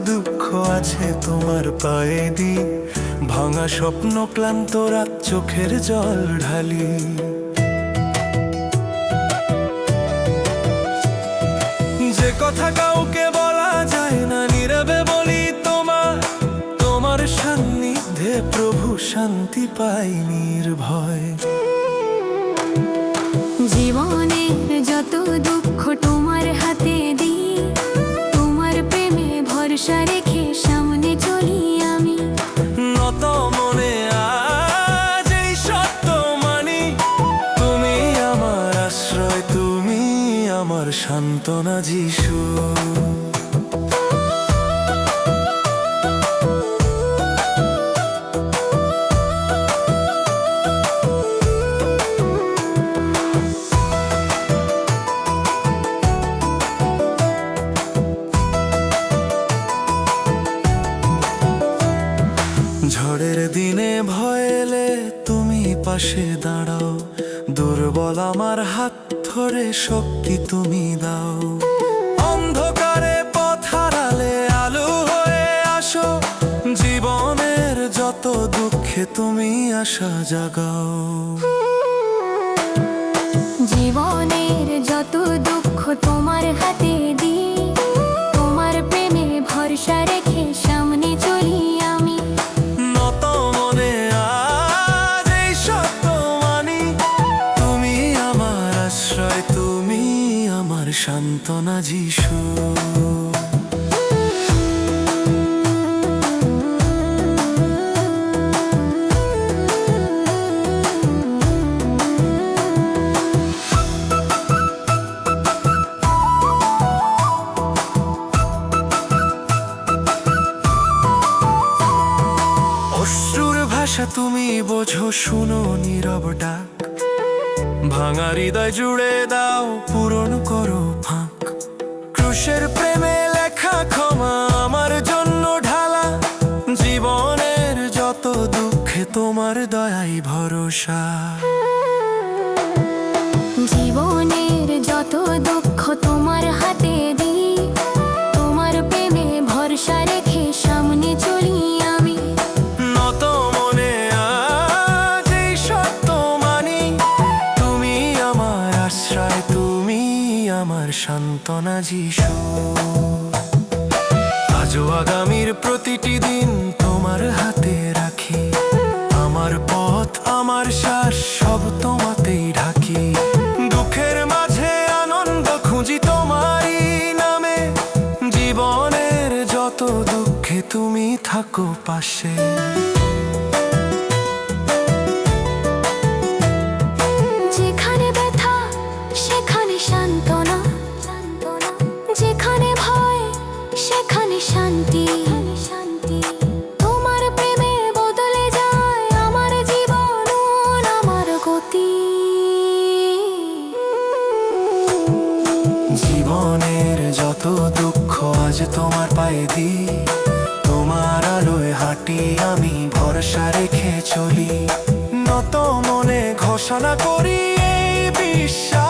দুঃখ আছে তোমার পায়ে দি, ভাঙা স্বপ্ন ক্লান্ত রাত চোখের জল ঢালি। যে কথা কাউকে বলা যায় না, নীরবে বলি তোমার সান্নিধ্যে প্রভু শান্তি পাই নির্ভয়। জীবনের যত দুঃখ তোমার হাতে দিই, তোমার প্রেমে ভরসা রেখে সামনে চলি আমি। নত মনে আজ এই সত্য মানি, তুমি আমার আশ্রয়, তুমি আমার সান্ত্বনা যিশু। ঝড়ের দিনে ভয় এলে তুমি পাশে দাঁড়াও, দুর্বল আমার হাত ধরে শক্তি তুমি দাও। অন্ধকারে পথ হারালে আলো হয়ে আসো, জীবনের যত দুঃখে তুমি আশা জাগাও। জীবনের যত দুঃখ তোমার হাতে দিই, তোমার প্রেমে ভরসা রেখে সামনে চলি আমি। নত মনে আজ এই সত্য মানি, তুমি আমার আশ্রয়, তুমি আমার সান্ত্বনা যিশু। অশ্রুর ভাষা তুমি বোঝো, শুনো নীরব ডাক, ভাঙা হৃদয় জুড়ে দাও, পূরণ করো ফাঁক। ক্রুশের প্রেমে লেখা ক্ষমা আমার জন্য ঢালা, জীবনের যত দুঃখে তোমার দয়াই ভরসা। জীবনের যত দুঃখ তোমার হাতে দিই, তোমার প্রেমে ভরসা রেখে সামনে চলি আমি। নত মনে আজ এই সত্য মানি, তুমি আমার আশ্রয়, তুমি আমার সান্ত্বনা যিশু। আজও আগামীর প্রতিটি দিন তোমার হাতে রাখি, আমার পথ আমার শ্বাস সব তোমাতেই ঢাকি। দুঃখের মাঝে আনন্দ খুঁজি তোমারই নামে, জীবনের যত দুঃখে তুমি থাকো পাশে। যেখানে ব্যথা সেখানে সান্ত্বনা, যেখানে ভয় সেখানে শান্তি। তোমার প্রেমে বদলে যায় আমার জীবন, আমার গতি। জীবনের যত দুঃখ আজ তোমার পায়ে দিই, তোমার আলোয় হাঁটি আমি, ভরসা রেখে চলি। নত মনে ঘোষণা করি এই বিশ্বাস,